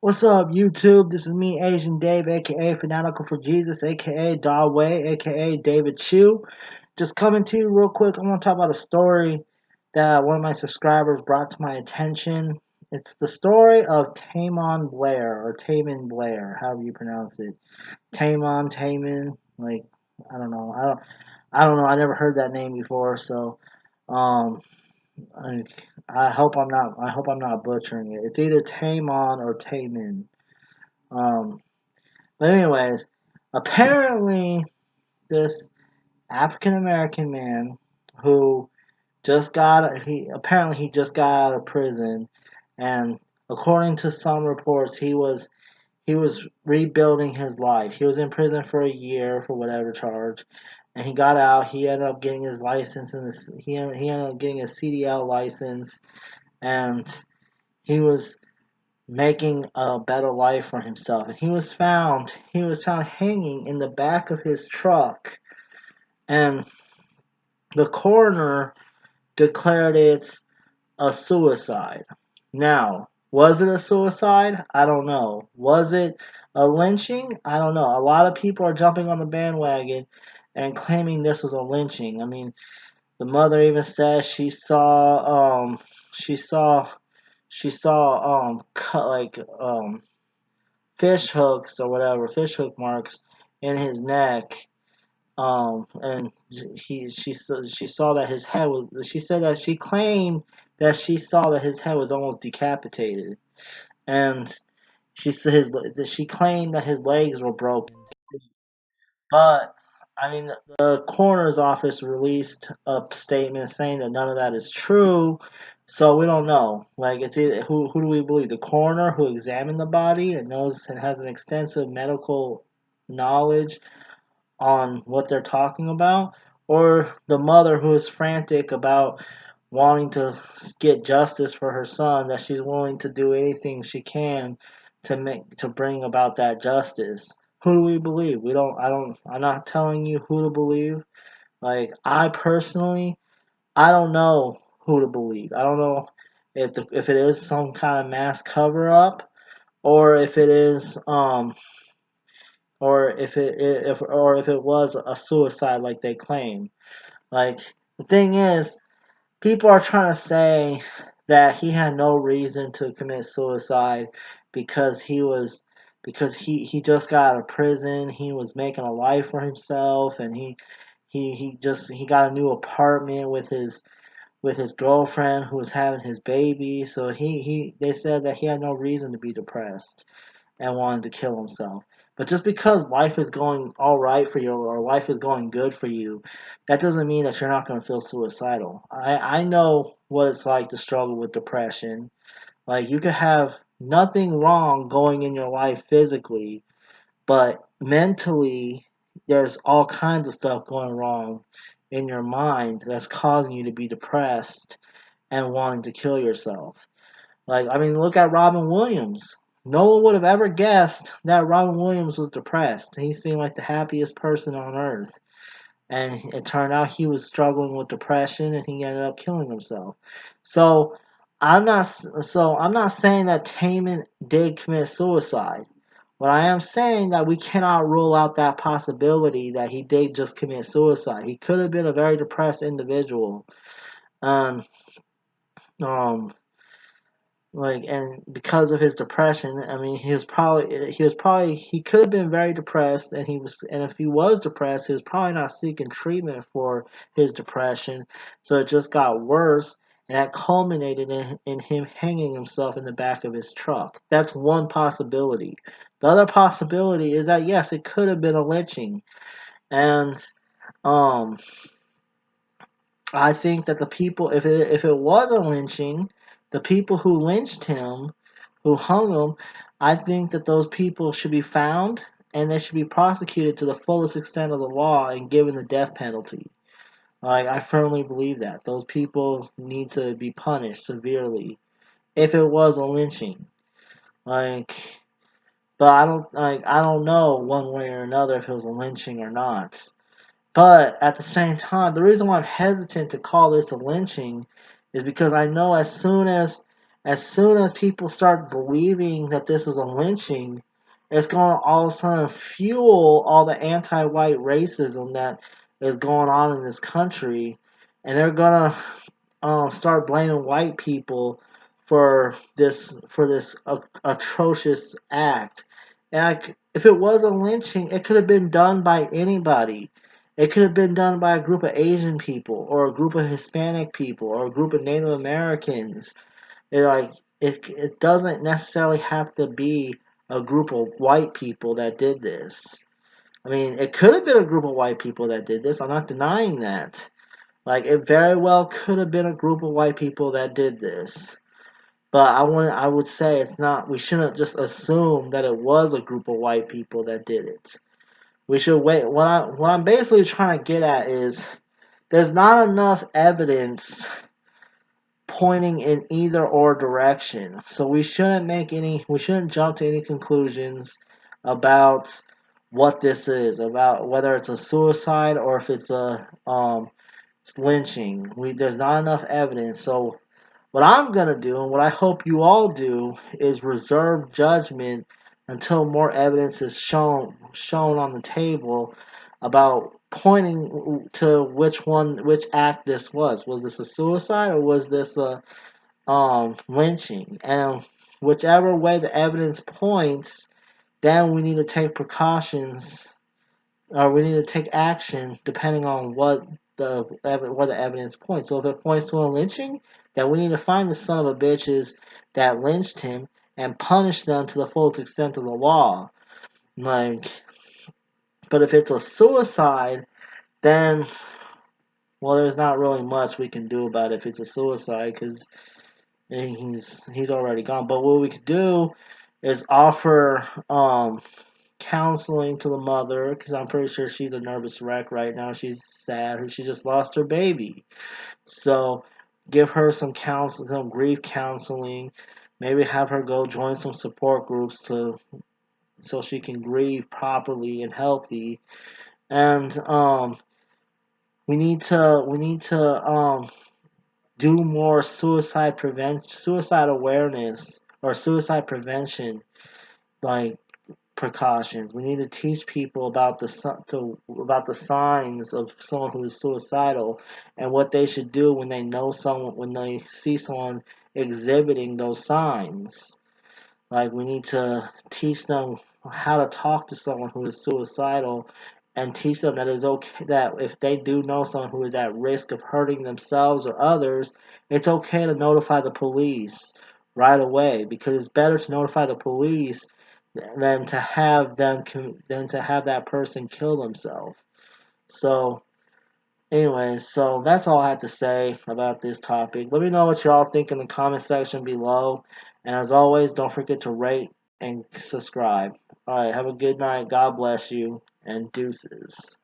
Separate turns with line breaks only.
What's up, YouTube? This is me, Asian Dave, aka Fanatical for Jesus, aka Dawei, aka David Chu. Just coming to you real quick. I want to talk about a story that one of my subscribers brought to my attention. It's the story of Taemon Blair, or Taemon Blair, however you pronounce it. Taemon, like I don't know. I don't know. I never heard that name before, so um, I hope I'm not butchering it. It's either Taemon or Taemin. Um, but anyways, apparently this African American man who he just got out of prison, and according to some reports he was rebuilding his life. He was in prison for a year for whatever charge, and he got out. He ended up getting his license, and he ended up getting a CDL license, and he was making a better life for himself. And he was found hanging in the back of his truck, and the coroner declared it a suicide. Now, was it a suicide? I don't know. Was it a lynching? I don't know. A lot of people are jumping on the bandwagon and claiming this was a lynching. I mean, the mother even says she saw cut like fish hooks or whatever, fish hook marks in his neck. And she saw that his head was. She said that she claimed that she saw that his head was almost decapitated, and she claimed that his legs were broken. But I mean, the coroner's office released a statement saying that none of that is true. So we don't know. Like, it's either who do we believe? The coroner who examined the body and knows and has an extensive medical knowledge on what they're talking about, or the mother who is frantic about wanting to get justice for her son, that she's willing to do anything she can to bring about that justice. Who do we believe? I'm not telling you who to believe. Like, I personally, I don't know who to believe. I don't know if it is some kind of mass cover up, or if it is or if it was a suicide like they claim. Like, the thing is, people are trying to say that he had no reason to commit suicide because he just got out of prison. He was making a life for himself, and he got a new apartment with his girlfriend who was having his baby. So they said that he had no reason to be depressed and wanted to kill himself. But just because life is going all right for you, or life is going good for you, that doesn't mean that you're not going to feel suicidal. I know what it's like to struggle with depression. Like, you could have nothing wrong going in your life physically, but mentally, there's all kinds of stuff going wrong in your mind that's causing you to be depressed and wanting to kill yourself. Like, I mean, look at Robin Williams. No one would have ever guessed that Robin Williams was depressed. He seemed like the happiest person on earth. And it turned out he was struggling with depression, and he ended up killing himself. So I'm not saying that Taman did commit suicide. But I am saying that we cannot rule out that possibility that he did just commit suicide. He could have been a very depressed individual. Um, um, and because of his depression, I mean, he could have been very depressed, and if he was depressed, he was probably not seeking treatment for his depression. So it just got worse, and that culminated in him hanging himself in the back of his truck. That's one possibility. The other possibility is that, yes, it could have been a lynching. And um I think that the people, if it was a lynching, the people who lynched him, who hung him, I think that those people should be found, and they should be prosecuted to the fullest extent of the law and given the death penalty. Like, I firmly believe that those people need to be punished severely if it was a lynching. Like, but I don't know one way or another if it was a lynching or not. But at the same time, the reason why I'm hesitant to call this a lynching is because I know as soon as people start believing that this is a lynching, it's going to all of a sudden fuel all the anti-white racism that is going on in this country, and they're going to start blaming white people for this atrocious act. And if it was a lynching, it could have been done by anybody. It could have been done by a group of Asian people, or a group of Hispanic people, or a group of Native Americans. It doesn't necessarily have to be a group of white people that did this. I mean, it could have been a group of white people that did this. I'm not denying that. Like, it very well could have been a group of white people that did this. But I would say it's not. We shouldn't just assume that it was a group of white people that did it. We should wait. What I'm basically trying to get at is there's not enough evidence pointing in either or direction. So we shouldn't jump to any conclusions about what this is, about whether it's a suicide or if it's a lynching. There's not enough evidence. So what I'm gonna do, and what I hope you all do, is reserve judgment until more evidence is shown on the table about pointing to which act this was. Was this a suicide or was this a lynching? And whichever way the evidence points, then we need to take precautions, or we need to take action depending on where the evidence points. So if it points to a lynching, then we need to find the son of a bitches that lynched him and punish them to the fullest extent of the law. Like, but if it's a suicide, then well, there's not really much we can do about it if it's a suicide because he's already gone. But what we could do is offer counseling to the mother because I'm pretty sure she's a nervous wreck right now. She's sad. She just lost her baby. So give her some counsel, some grief counseling. Maybe have her go join some support groups so she can grieve properly and healthy. And we need to do more suicide awareness, or suicide prevention, like precautions. We need to teach people about about the signs of someone who is suicidal and what they should do when they see someone exhibiting those signs. Like, we need to teach them how to talk to someone who is suicidal, and teach them that it's okay, that if they do know someone who is at risk of hurting themselves or others, it's okay to notify the police right away, because it's better to notify the police than to have that person kill themselves. So anyways, so that's all I have to say about this topic. Let me know what y'all think in the comment section below. And as always, don't forget to rate and subscribe. Alright, have a good night. God bless you. And deuces.